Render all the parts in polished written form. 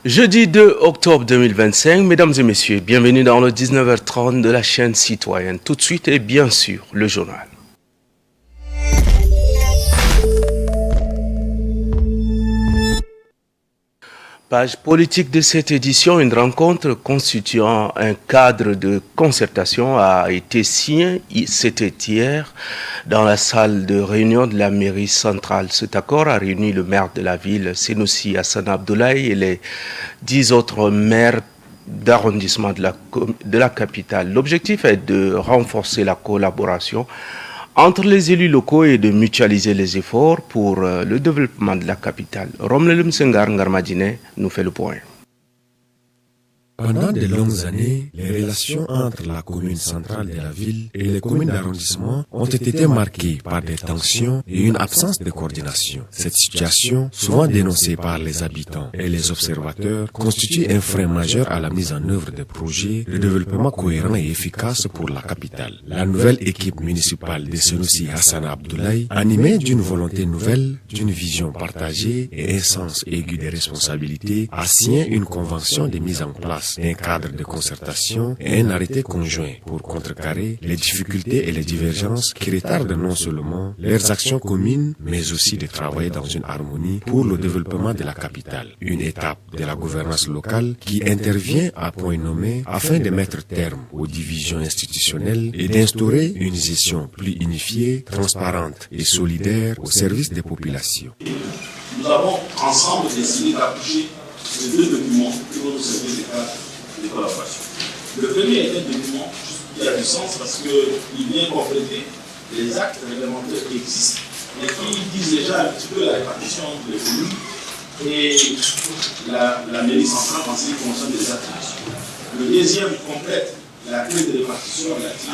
Jeudi 2 octobre 2025, mesdames et messieurs, bienvenue dans le 19h30 de la chaîne citoyenne. Tout de suite et bien sûr, le journal. Page politique de cette édition, une rencontre constituant un cadre de concertation a été signée c'était hier dans la salle de réunion de la mairie centrale. Cet accord a réuni le maire de la ville, Senoussi Hassan Abdoulaye, et les 10 autres maires d'arrondissement de la capitale. L'objectif est de renforcer la collaboration entre les élus locaux et de mutualiser les efforts pour le développement de la capitale. Romlelum Sengar Ngarmadine nous fait le point. Pendant de longues années, les relations entre la commune centrale de la ville et les communes d'arrondissement ont été marquées par des tensions et une absence de coordination. Cette situation, souvent dénoncée par les habitants et les observateurs, constitue un frein majeur à la mise en œuvre de projets de développement cohérents et efficaces pour la capitale. La nouvelle équipe municipale de Senoussi Hassan Abdoulaye, animée d'une volonté nouvelle, d'une vision partagée et un sens aigu des responsabilités, a signé une convention de mise en place un cadre de concertation et un arrêté conjoint pour contrecarrer les difficultés et les divergences qui retardent non seulement leurs actions communes, mais aussi de travailler dans une harmonie pour le développement de la capitale. Une étape de la gouvernance locale qui intervient à point nommé afin de mettre terme aux divisions institutionnelles et d'instaurer une gestion plus unifiée, transparente et solidaire au service des populations. Nous avons ensemble décidé d'accoucher de deux documents qui vont nous servir de cadre de collaboration. Le premier est un document qui a du sens parce qu'il vient compléter les actes réglementaires qui existent et qui disent déjà un petit peu la répartition entre les communes et la mairie centrale en ce qui concerne les attributions. Le deuxième complète la clé de répartition relative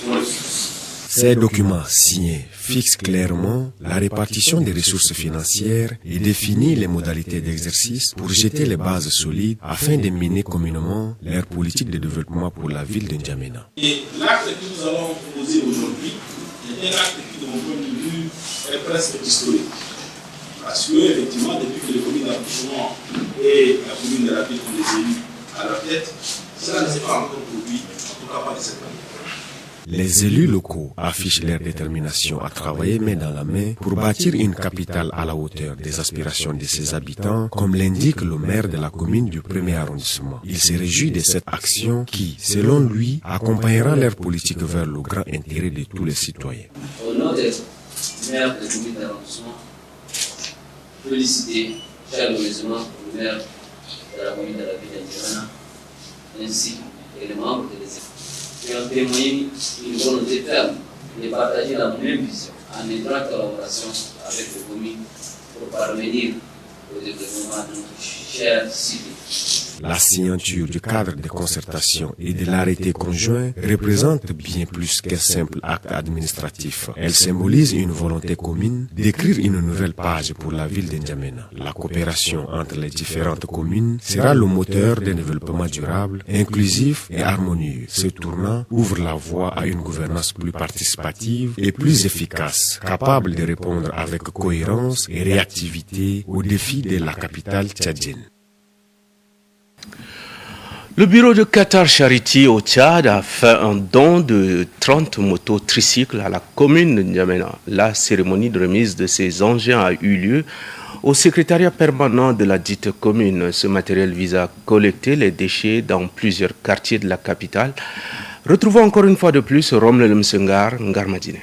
aux ressources. Ces documents signés fixent clairement la répartition des ressources financières et définissent les modalités d'exercice pour jeter les bases solides afin de mener communément leur politique de développement pour la ville de N'Djamena. Et l'acte que nous allons poser aujourd'hui est un acte qui, de mon point de vue, est presque historique. Parce que, effectivement, depuis que les communes d'arrondissement et la commune de la ville ont des élus à leur tête, cela ne s'est pas encore produit, en tout cas pas de cette manière. Les élus locaux affichent leur détermination à travailler main dans la main pour bâtir une capitale à la hauteur des aspirations de ses habitants, comme l'indique le maire de la commune du 1er arrondissement. Il se réjouit de cette action qui, selon lui, accompagnera leur politique vers le grand intérêt de tous les citoyens. Au nom des maires de la commune d'arrondissement, féliciter chaleureusement le maire de la commune de la ville d'Indjamena, ainsi que les membres de l'équipe qui ont témoigné une volonté ferme de partager la même vision en étroite collaboration avec les communes pour parvenir au développement de notre chère cité. La signature du cadre de concertation et de l'arrêté conjoint représente bien plus qu'un simple acte administratif. Elle symbolise une volonté commune d'écrire une nouvelle page pour la ville de N'Djamena. La coopération entre les différentes communes sera le moteur d'un développement durable, inclusif et harmonieux. Ce tournant ouvre la voie à une gouvernance plus participative et plus efficace, capable de répondre avec cohérence et réactivité aux défis de la capitale tchadienne. Le bureau de Qatar Charity au Tchad a fait un don de 30 motos tricycles à la commune de N'Djamena. La cérémonie de remise de ces engins a eu lieu au secrétariat permanent de la dite commune. Ce matériel vise à collecter les déchets dans plusieurs quartiers de la capitale. Retrouvons encore une fois de plus Romlel Msengar Ngarmadine.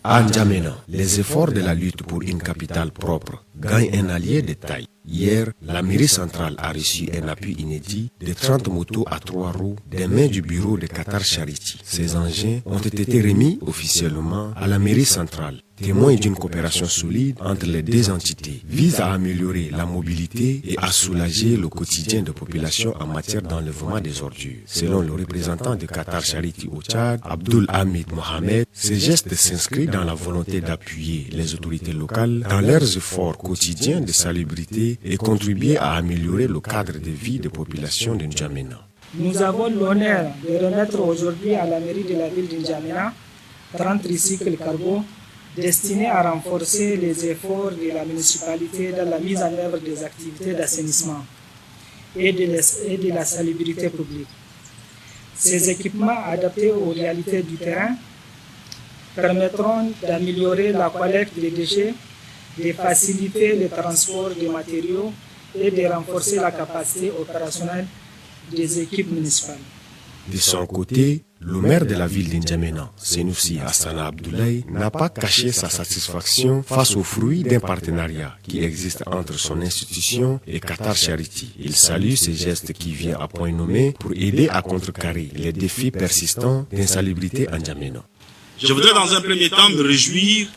À N'Djamena, les efforts de la lutte pour une capitale propre gagnent un allié de taille. Hier, la mairie centrale a reçu un appui inédit de 30 motos à 3 roues des mains du bureau de Qatar Charity. Ces engins ont été remis officiellement à la mairie centrale, témoin d'une coopération solide entre les deux entités, vise à améliorer la mobilité et à soulager le quotidien de population en matière d'enlèvement des ordures. Selon le représentant de Qatar Charity au Tchad, Abdul Hamid Mohamed, ces gestes s'inscrivent dans la volonté d'appuyer les autorités locales dans leurs efforts quotidiens de salubrité et contribuer à améliorer le cadre de vie des populations de N'Djamena. Nous avons l'honneur de remettre aujourd'hui à la mairie de la ville de N'Djamena 30 tricycles cargo destiné à renforcer les efforts de la municipalité dans la mise en œuvre des activités d'assainissement et de la salubrité publique. Ces équipements adaptés aux réalités du terrain permettront d'améliorer la collecte des déchets, de faciliter le transport des matériaux et de renforcer la capacité opérationnelle des équipes municipales. De son côté, le maire de la ville d'Injamena, Senoussi Hassana Abdoulaye, n'a pas caché sa satisfaction face aux fruits d'un partenariat qui existe entre son institution et Qatar Charity. Il salue ces gestes qui viennent à point nommé pour aider à contrecarrer les défis persistants d'insalubrité en N'Djamena. Je voudrais dans un premier temps me réjouir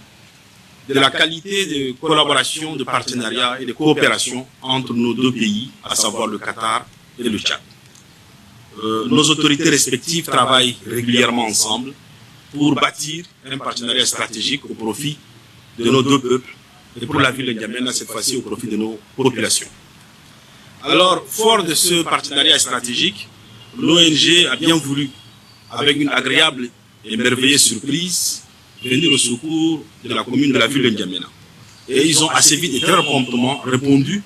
de la qualité de collaboration, de partenariat et de coopération entre nos deux pays, à savoir le Qatar et le Tchad. Nos autorités respectives travaillent régulièrement ensemble pour bâtir un partenariat stratégique au profit de nos deux peuples et pour la ville de N'Djamena, cette fois-ci au profit de nos populations. Alors, fort de ce partenariat stratégique, l'ONG a bien voulu, avec une agréable et merveilleuse surprise, venir au secours de la commune de la ville de N'Djamena. Et ils ont assez vite et très promptement répondu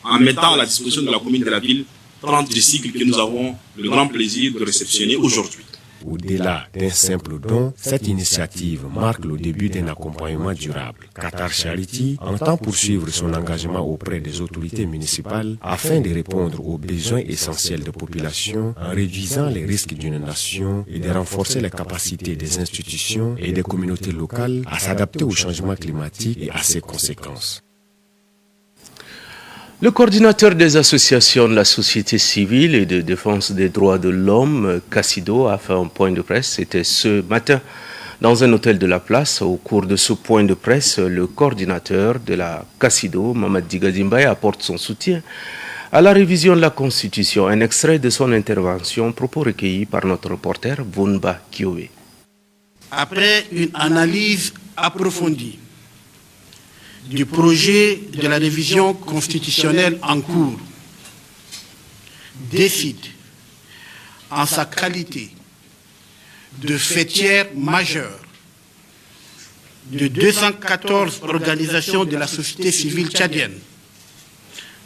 en mettant à la disposition de la commune de la ville 30 tricycles que nous avons le grand plaisir de réceptionner aujourd'hui. Au-delà d'un simple don, cette initiative marque le début d'un accompagnement durable. Qatar Charity entend poursuivre son engagement auprès des autorités municipales afin de répondre aux besoins essentiels de population en réduisant les risques d'inondation et de renforcer les capacités des institutions et des communautés locales à s'adapter au changement climatique et à ses conséquences. Le coordinateur des associations de la société civile et de défense des droits de l'homme, Cassido, a fait un point de presse. C'était ce matin dans un hôtel de la place. Au cours de ce point de presse, le coordinateur de la Cassido, Mamadi Gadimbaye, apporte son soutien à la révision de la Constitution. Un extrait de son intervention, propos recueillis par notre reporter Vunba Kiowe. Après une analyse approfondie du projet de la révision constitutionnelle en cours, décide, en sa qualité de fêtière majeure de 214 organisations de la société civile tchadienne,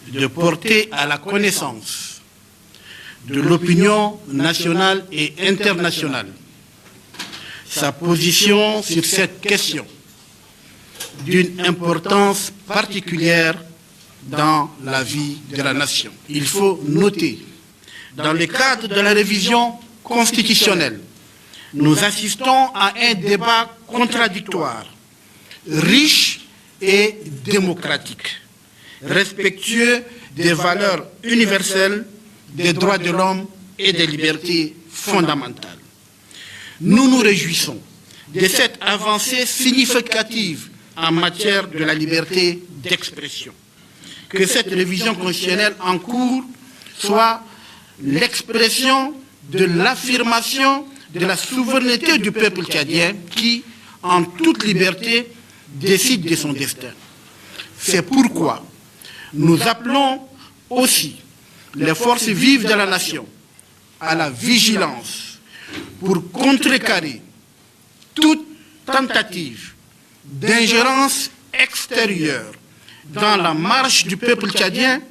de porter à la connaissance de l'opinion nationale et internationale sa position sur cette question d'une importance particulière dans la vie de la nation. Il faut noter, dans le cadre de la révision constitutionnelle, nous assistons à un débat contradictoire, riche et démocratique, respectueux des valeurs universelles, des droits de l'homme et des libertés fondamentales. Nous nous réjouissons de cette avancée significative en matière de la liberté d'expression. Que cette révision constitutionnelle en cours soit l'expression de l'affirmation de la souveraineté du peuple tchadien qui, en toute liberté, décide de son destin. C'est pourquoi nous appelons aussi les forces vives de la nation à la vigilance pour contrecarrer toute tentative d'ingérence extérieure dans la marche du peuple tchadien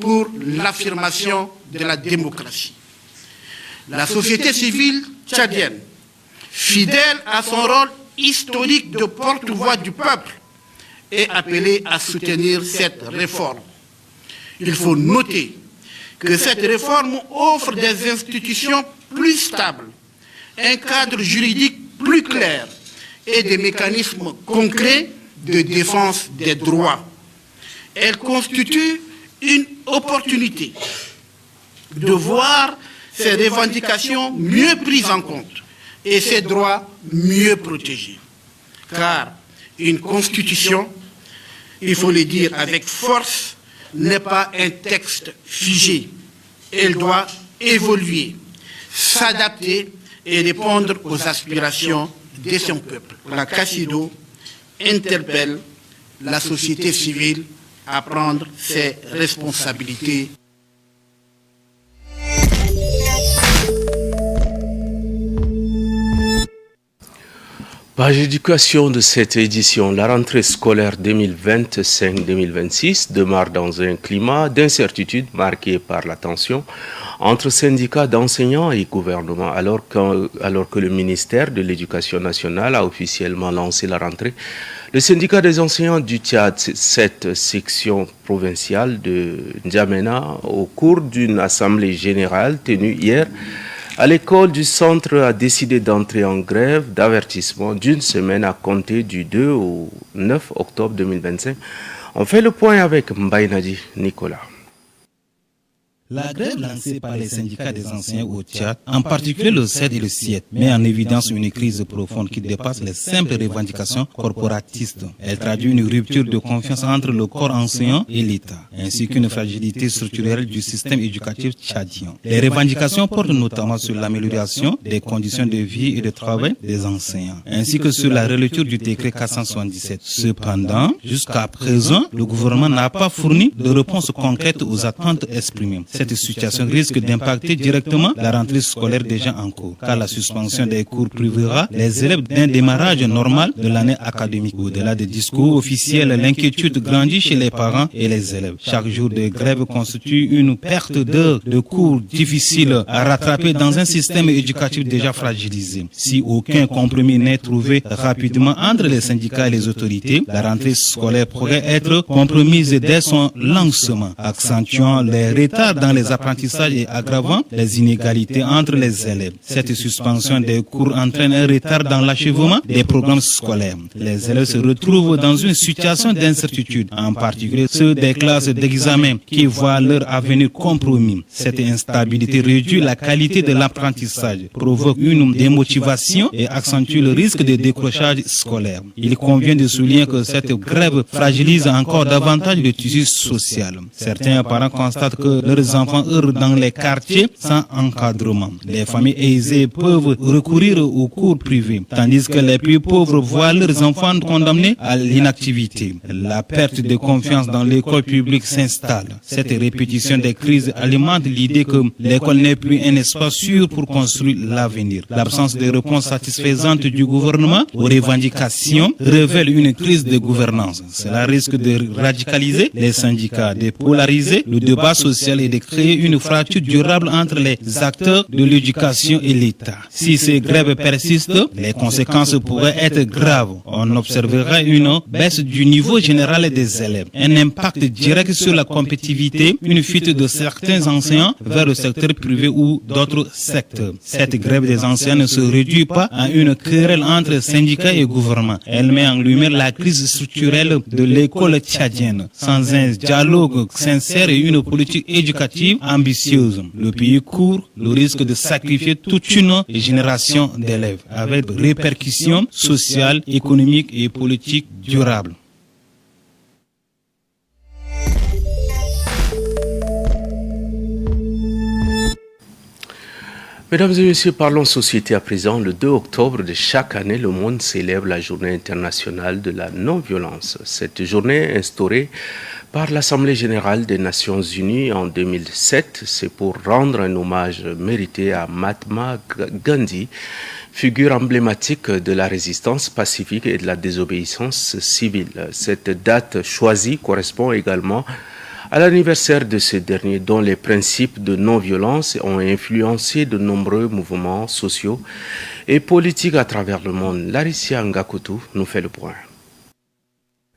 pour l'affirmation de la démocratie. La société civile tchadienne, fidèle à son rôle historique de porte-voix du peuple, est appelée à soutenir cette réforme. Il faut noter que cette réforme offre des institutions plus stables, un cadre juridique plus clair et des mécanismes concrets de défense des droits. Elle constitue une opportunité de voir ces revendications mieux prises en compte et ces droits mieux protégés. Car une constitution, il faut le dire avec force, n'est pas un texte figé. Elle doit évoluer, s'adapter et répondre aux aspirations de son peuple. La Cassido interpelle la société civile à prendre ses responsabilités. Page éducation de cette édition. La rentrée scolaire 2025-2026 démarre dans un climat d'incertitude marqué par la tension entre syndicats d'enseignants et gouvernement. Alors que le ministère de l'Éducation nationale a officiellement lancé la rentrée, le syndicat des enseignants du Tchad, cette section provinciale de N'Djamena, au cours d'une assemblée générale tenue hier, à l'école du centre, a décidé d'entrer en grève d'avertissement d'une semaine à compter du 2 au 9 octobre 2025. On fait le point avec Mbaye Nicolas. La grève lancée par les syndicats des enseignants au Tchad, en particulier le CED et le CIET, met en évidence une crise profonde qui dépasse les simples revendications corporatistes. Elle traduit une rupture de confiance entre le corps enseignant et l'État, ainsi qu'une fragilité structurelle du système éducatif tchadien. Les revendications portent notamment sur l'amélioration des conditions de vie et de travail des enseignants, ainsi que sur la relecture du décret 477. Cependant, jusqu'à présent, le gouvernement n'a pas fourni de réponse concrète aux attentes exprimées. Cette situation risque d'impacter directement la rentrée scolaire déjà en cours, car la suspension des cours privera les élèves d'un démarrage normal de l'année académique. Au-delà des discours officiels, l'inquiétude grandit chez les parents et les élèves. Chaque jour de grève constitue une perte d'heures de cours difficiles à rattraper dans un système éducatif déjà fragilisé. Si aucun compromis n'est trouvé rapidement entre les syndicats et les autorités, la rentrée scolaire pourrait être compromise dès son lancement, accentuant les retards dans les apprentissages et aggravant les inégalités entre les élèves. Cette suspension des cours entraîne un retard dans l'achèvement des programmes scolaires. Les élèves se retrouvent dans une situation d'incertitude, en particulier ceux des classes d'examen qui voient leur avenir compromis. Cette instabilité réduit la qualité de l'apprentissage, provoque une démotivation et accentue le risque de décrochage scolaire. Il convient de souligner que cette grève fragilise encore davantage le tissu social. Certains parents constatent que leurs enfants heurent dans les quartiers sans encadrement. Les familles aisées peuvent recourir aux cours privés, tandis que les plus pauvres voient leurs enfants condamnés à l'inactivité. La perte de confiance dans l'école publique s'installe. Cette répétition des crises alimente l'idée que l'école n'est plus un espace sûr pour construire l'avenir. L'absence de réponse satisfaisante du gouvernement aux revendications révèle une crise de gouvernance. Cela risque de radicaliser les syndicats, de polariser le débat social et de créer une fracture durable entre les acteurs de l'éducation et l'État. Si ces grèves persistent, les conséquences pourraient être graves. On observera une baisse du niveau général des élèves, un impact direct sur la compétitivité, une fuite de certains enseignants vers le secteur privé ou d'autres secteurs. Cette grève des enseignants ne se réduit pas à une querelle entre syndicats et gouvernement. Elle met en lumière la crise structurelle de l'école tchadienne. Sans un dialogue sincère et une politique éducative ambitieuse, le pays court le risque de sacrifier toute une génération d'élèves, avec des répercussions sociales, économiques et politiques durables. Mesdames et messieurs, parlons société à présent. Le 2 octobre de chaque année, le monde célèbre la journée internationale de la non-violence. Cette journée, instaurée par l'Assemblée générale des Nations unies en 2007, c'est pour rendre un hommage mérité à Mahatma Gandhi, figure emblématique de la résistance pacifique et de la désobéissance civile. Cette date choisie correspond également à l'anniversaire de ce dernier, dont les principes de non-violence ont influencé de nombreux mouvements sociaux et politiques à travers le monde. Larissia Ngakutu nous fait le point.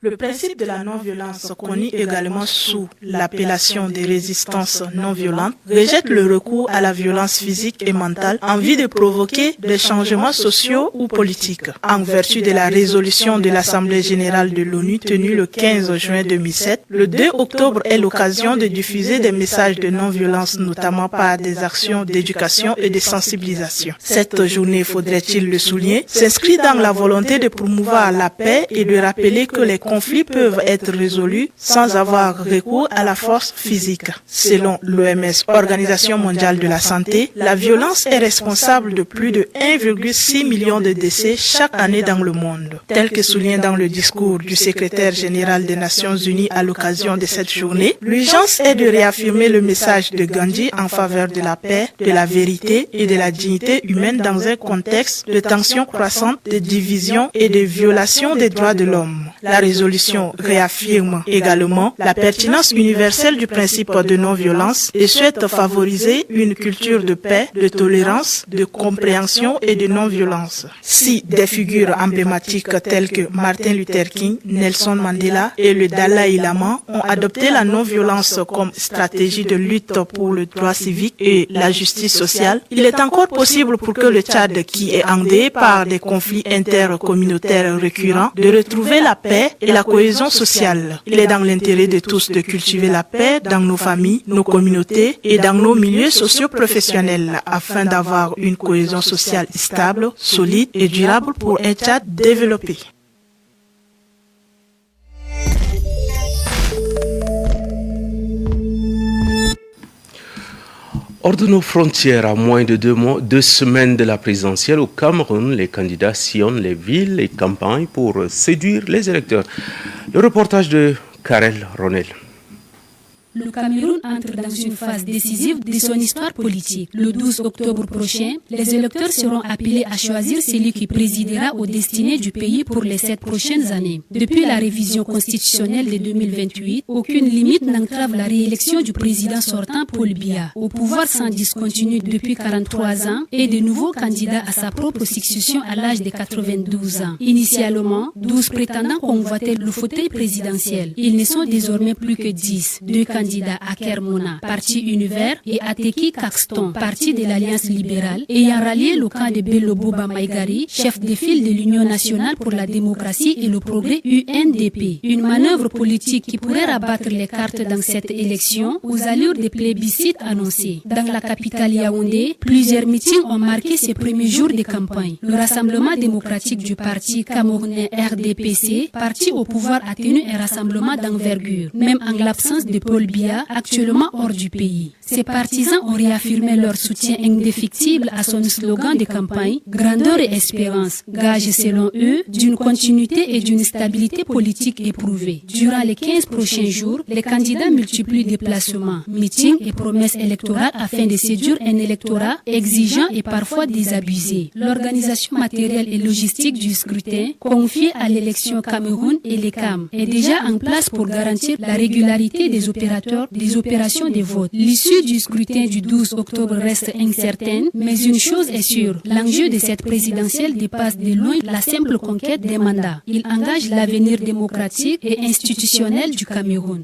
Le principe de la non-violence, connu également sous l'appellation de résistance non-violente, rejette le recours à la violence physique et mentale en vue de provoquer des changements sociaux ou politiques. En vertu de la résolution de l'Assemblée générale de l'ONU tenue le 15 juin 2007, le 2 octobre est l'occasion de diffuser des messages de non-violence, notamment par des actions d'éducation et de sensibilisation. Cette journée, faudrait-il le souligner, s'inscrit dans la volonté de promouvoir la paix et de rappeler que les conflits conflits peuvent être résolus sans avoir recours à la force physique. Selon l'OMS, Organisation mondiale de la santé, la violence est responsable de plus de 1,6 million de décès chaque année dans le monde. Tel que souligné dans le discours du secrétaire général des Nations Unies à l'occasion de cette journée, l'urgence est de réaffirmer le message de Gandhi en faveur de la paix, de la vérité et de la dignité humaine dans un contexte de tensions croissantes, de division et de violation des droits de l'homme. La résolution réaffirme également la pertinence universelle du principe de non-violence et souhaite favoriser une culture de paix, de tolérance, de compréhension et de non-violence. Si des figures emblématiques telles que Martin Luther King, Nelson Mandela et le Dalai Lama ont adopté la non-violence comme stratégie de lutte pour le droit civique et la justice sociale, il est encore possible pour que le Tchad, qui est endeuillé par des conflits intercommunautaires récurrents, de retrouver la paix et la cohésion sociale. Il est dans l'intérêt de tous de cultiver la paix dans nos familles, nos communautés et dans nos milieux socio-professionnels afin d'avoir une cohésion sociale stable, solide et durable pour un Tchad développé. Hors de nos frontières, à moins de 2 semaines de la présidentielle au Cameroun, les candidats sillonnent les villes et campagnes pour séduire les électeurs. Le reportage de Karel Ronel. Le Cameroun entre dans une phase décisive de son histoire politique. Le 12 octobre prochain, les électeurs seront appelés à choisir celui qui présidera aux destinées du pays pour les 7 prochaines années. Depuis la révision constitutionnelle de 2028, aucune limite n'entrave la réélection du président sortant Paul Biya, au pouvoir sans discontinu depuis 43 ans et de nouveaux candidats à sa propre succession à l'âge de 92 ans. Initialement, 12 prétendants convoitaient le fauteuil présidentiel. Ils ne sont désormais plus que 10. 2 candidats à Kermona, parti Univers, et Ateki Caxton, parti de l'Alliance libérale, ayant rallié le camp de Bello Boba Maïgari, chef de file de l'Union nationale pour la démocratie et le progrès UNDP. Une manœuvre politique qui pourrait rabattre les cartes dans cette élection aux allures des plébiscites annoncés. Dans la capitale Yaoundé, plusieurs meetings ont marqué ces premiers jours de campagne. Le Rassemblement démocratique du parti camerounais RDPC, parti au pouvoir, a tenu un rassemblement d'envergure, même en l'absence de Paul Biya, actuellement hors du pays. Ses partisans ont réaffirmé leur soutien indéfectible à son slogan de campagne « Grandeur et espérance », gage selon eux d'une continuité et d'une stabilité politique éprouvée. Durant les 15 prochains jours, les candidats multiplient déplacements, meetings et promesses électorales afin de séduire un électorat exigeant et parfois désabusé. L'organisation matérielle et logistique du scrutin, confiée à l'élection Cameroun et l'ECAM, est déjà en place pour garantir la régularité des opérations de vote. L'issue du scrutin du 12 octobre reste incertaine, mais une chose est sûre, l'enjeu de cette présidentielle dépasse de loin la simple conquête des mandats. Il engage l'avenir démocratique et institutionnel du Cameroun.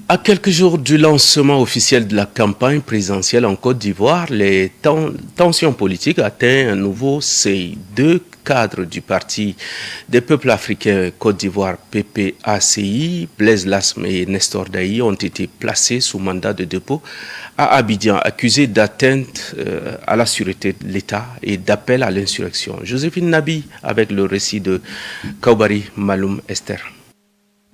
À quelques jours du lancement officiel de la campagne présidentielle en Côte d'Ivoire, les tensions politiques atteignent un nouveau seuil. 2 cadres du Parti des peuples africains Côte d'Ivoire PPACI, Blaise Lasme et Nestor Daï, ont été placés sous mandat de dépôt à Abidjan, accusés d'atteinte à la sûreté de l'État et d'appel à l'insurrection. Joséphine Nabi avec le récit de Kaubari Maloum Esther.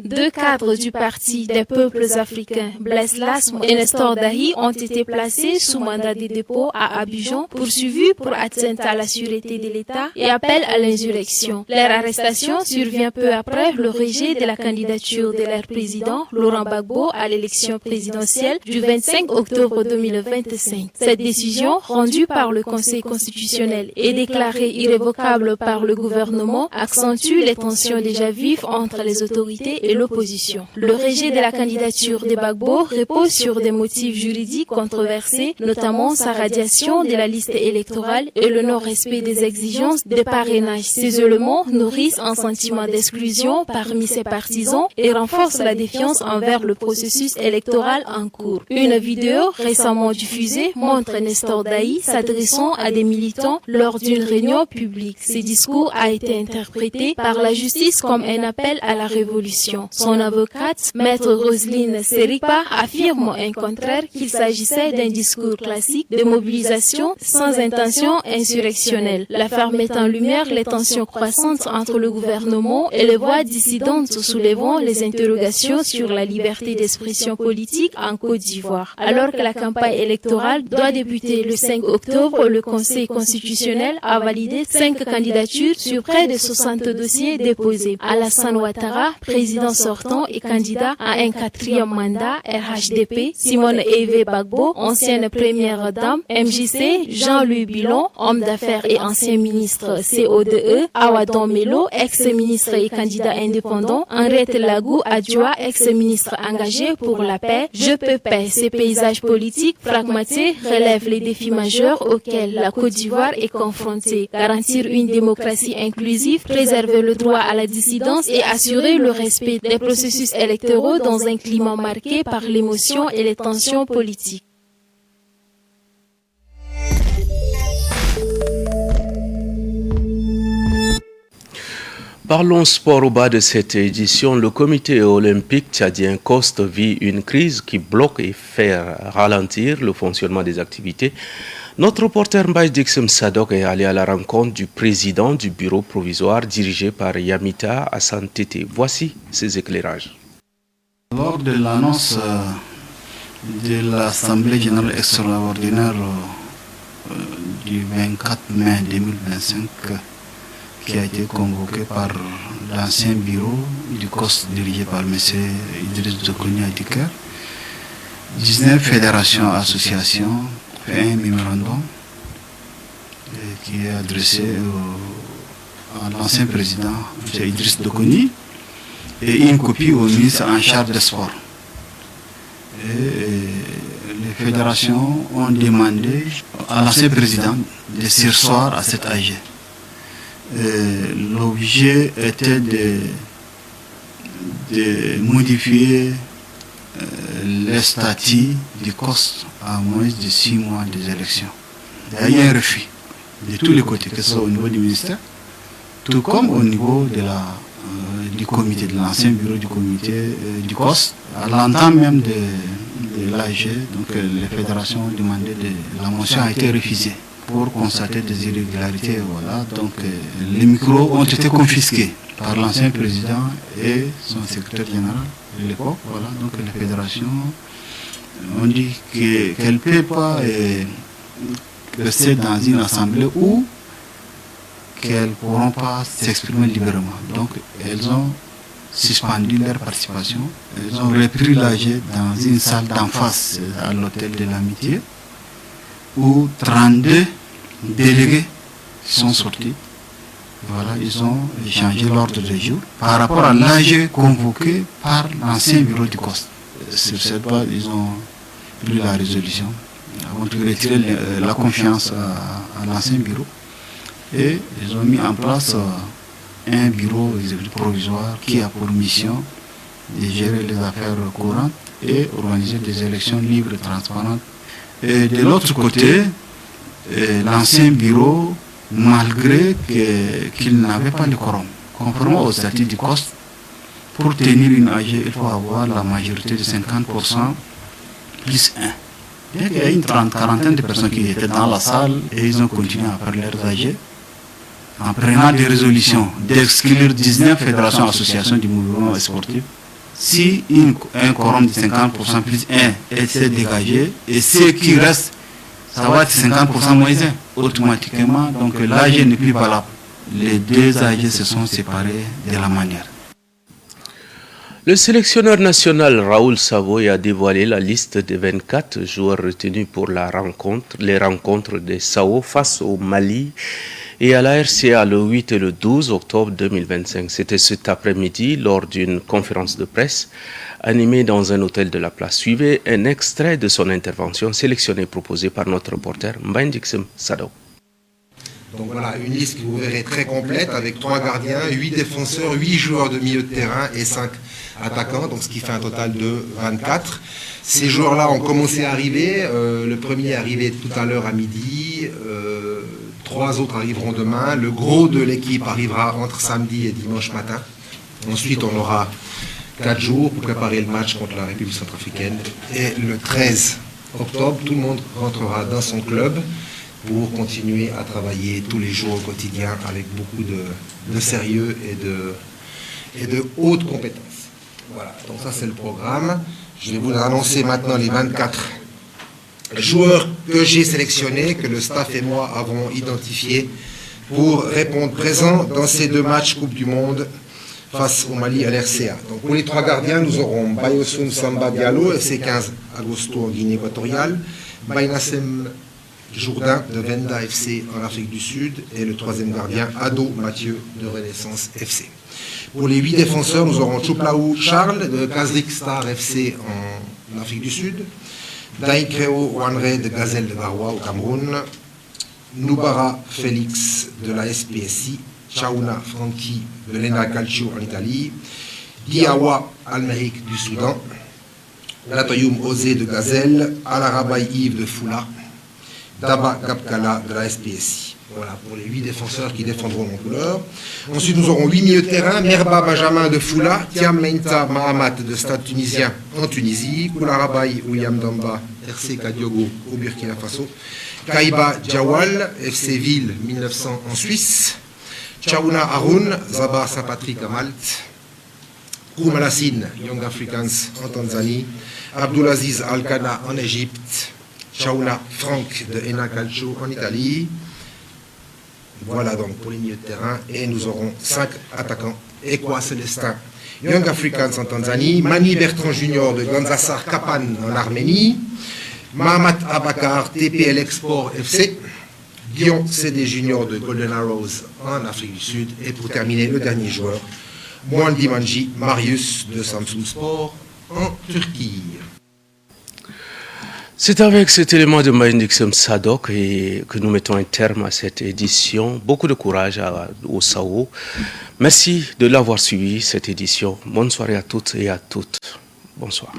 2 cadres du Parti des peuples africains, Blaise Lasme et Nestor Daï, ont été placés sous mandat de dépôt à Abidjan, poursuivis pour atteinte à la sûreté de l'État et appel à l'insurrection. Leur arrestation survient peu après le rejet de la candidature de leur président, Laurent Gbagbo, à l'élection présidentielle du 25 octobre 2025. Cette décision, rendue par le Conseil constitutionnel et déclarée irrévocable par le gouvernement, accentue les tensions déjà vives entre les autorités et l'opposition. Le rejet de la candidature de Gbagbo repose sur des motifs juridiques controversés, notamment sa radiation de la liste électorale et le non-respect des exigences de parrainage. Ces éléments nourrissent un sentiment d'exclusion parmi ses partisans et renforcent la défiance envers le processus électoral en cours. Une vidéo récemment diffusée montre Nestor Daï s'adressant à des militants lors d'une réunion publique. Ce discours a été interprété par la justice comme un appel à la révolution. décision. Son avocate, Maître Roselyne Seripa, affirme au contraire qu'il s'agissait d'un discours classique de mobilisation sans intention insurrectionnelle. L'affaire met en lumière les tensions croissantes entre le gouvernement et les voix dissidentes soulevant les interrogations sur la liberté d'expression politique en Côte d'Ivoire. Alors que la campagne électorale doit débuter le 5 octobre, le Conseil constitutionnel a validé 5 candidatures sur près de 60 dossiers déposés. Alassane Ouattara, président sortant et candidat à un 4e mandat, RHDP, Simone Eve Bagbo, ancienne première dame, MJC, Jean-Louis Bilon, homme d'affaires et ancien ministre CODE, Awadon Melo, ex-ministre et candidat indépendant, Henriette Lagou Adjoa, ex-ministre engagé pour la paix. Je peux paix. Ces paysages politiques fragmentés relèvent les défis majeurs auxquels la Côte d'Ivoire est confrontée. Garantir une démocratie inclusive, préserver le droit à la dissidence et assurer le respect des processus électoraux dans un climat marqué par l'émotion et les tensions politiques. Parlons sport au bas de cette édition. Le comité olympique tchadien COST vit une crise qui bloque et fait ralentir le fonctionnement des activités. Notre reporter Mbaye Dixem Sadok est allé à la rencontre du président du bureau provisoire dirigé par Yamita Hassan Tété. Voici ses éclairages. Lors de l'annonce de l'Assemblée générale extraordinaire du 24 mai 2025, qui a été convoqué par l'ancien bureau du COST dirigé par M. Idriss Dokoni Adiker, 19 fédérations, associations fait un mémorandum qui est adressé à l'ancien président M. Idriss Dokoni et une copie au ministre en charge des sports. Les fédérations ont demandé à l'ancien président de surseoir à cet AG. L'objet était de modifier les statuts du COST à moins de 6 mois des élections. Il y a eu un refus de tous les côtés, que ce soit au niveau du ministère, tout comme au niveau du comité, de l'ancien bureau du comité du COST, à l'entame même de l'AG. Donc les fédérations ont demandé la motion a été refusée pour constater des irrégularités. Voilà. Donc les micros ont été confisqués par l'ancien président et son secrétaire général de l'époque. Voilà. Donc les fédérations ont dit qu'elles ne peuvent pas rester dans une assemblée où qu'elles ne pourront pas s'exprimer librement. Donc elles ont suspendu leur participation. Elles ont repris l'AG dans une salle d'en face à l'hôtel de l'Amitié où 32 délégués sont sortis. Voilà, ils ont changé l'ordre du jour par rapport à l'AG convoqué par l'ancien bureau du COST. Sur cette base, ils ont pris la résolution. Ils ont retiré la confiance à l'ancien bureau et ils ont mis en place un bureau provisoire qui a pour mission de gérer les affaires courantes et organiser des élections libres et transparentes. Et de l'autre côté, l'ancien bureau, malgré qu'il n'avait pas le quorum, conformément au statut du COST, pour tenir une AG, il faut avoir la majorité de 50% plus 1. Bien qu'il y ait une quarantaine de personnes qui étaient dans la salle et ils ont continué à faire leurs AG, en prenant des résolutions d'exclure 19 fédérations associations du mouvement sportif. Si un quorum de 50% plus 1 était dégagé, et ce qui reste, ça va être 50% moins 1, automatiquement, donc l'AG n'est plus valable. Les deux AG se sont séparés de la manière. Le sélectionneur national Raoul Savoy a dévoilé la liste des 24 joueurs retenus pour les rencontres de SAO face au Mali et à la RCA le 8 et le 12 octobre 2025. C'était cet après-midi lors d'une conférence de presse animée dans un hôtel de la place. Suivez un extrait de son intervention sélectionnée et proposée par notre reporter Mbaye Dixem Sadok. Donc voilà, une liste que vous verrez très complète avec 3 gardiens, 8 défenseurs, 8 joueurs de milieu de terrain et 5 attaquants, donc ce qui fait un total de 24. Ces joueurs-là ont commencé à arriver. Le premier est arrivé tout à l'heure à midi. 3 autres arriveront demain. Le gros de l'équipe arrivera entre samedi et dimanche matin. Ensuite, on aura 4 jours pour préparer le match contre la République centrafricaine. Et le 13 octobre, tout le monde rentrera dans son club pour continuer à travailler tous les jours au quotidien avec beaucoup de sérieux et de hautes compétences. Voilà, donc ça c'est le programme. Je vais vous annoncer maintenant les 24 joueurs que j'ai sélectionnés, que le staff et moi avons identifiés pour répondre présent dans ces 2 matchs Coupe du Monde face au Mali à l'RCA. Donc pour les 3 gardiens, nous aurons Bayosun Samba Diallo, FC 15 Agosto en Guinée équatoriale, Bainassem Jourdain de Venda FC en Afrique du Sud et le 3e gardien Ado Mathieu de Renaissance FC. Pour les 8 défenseurs, nous aurons Chouplaou Charles de Kazrik Star FC en Afrique du Sud, Daikreo Wanre de Gazelle de Garoua au Cameroun, Noubara Félix de la SPSI, Chaouna Franchi de l'Ena Calcio en Italie, Diawa Almeric du Soudan, Latoyoum Osé de Gazelle, Alarabaï Yves de Foula, Daba Gabkala de la SPSI. Voilà pour les 8 défenseurs qui défendront en couleur. Ensuite, nous aurons 8 milieux de terrain. Merba Benjamin de Foula, Tiam Menta Mahamat de Stade Tunisien en Tunisie, Koularabaï William Damba, RC Kadiogo au Burkina Faso, Kaiba Djawal, FC Ville 1900 en Suisse, Chaouna Haroun, Zabar Saint-Patrick à Malte, Koumalassine, Young Africans en Tanzanie, Abdulaziz Al-Kana en Égypte, Chaouna Franck de Ena Calcio en Italie. Voilà donc pour les milieux de terrain. Et nous aurons 5 attaquants. Ekwa Célestin, Young Africans en Tanzanie, Mani Bertrand Junior de Ganzassar Kapan en Arménie, Mahamat Abakar, TPL Export FC, Dion CD Junior de Golden Arrows en Afrique du Sud. Et pour terminer, le dernier joueur, Moine Dimanji Marius de Samsung Sport en Turquie. C'est avec cet élément de Maïndixem Sadok que nous mettons un terme à cette édition. Beaucoup de courage au SAO. Merci de l'avoir suivi, cette édition. Bonne soirée à toutes et à toutes. Bonsoir.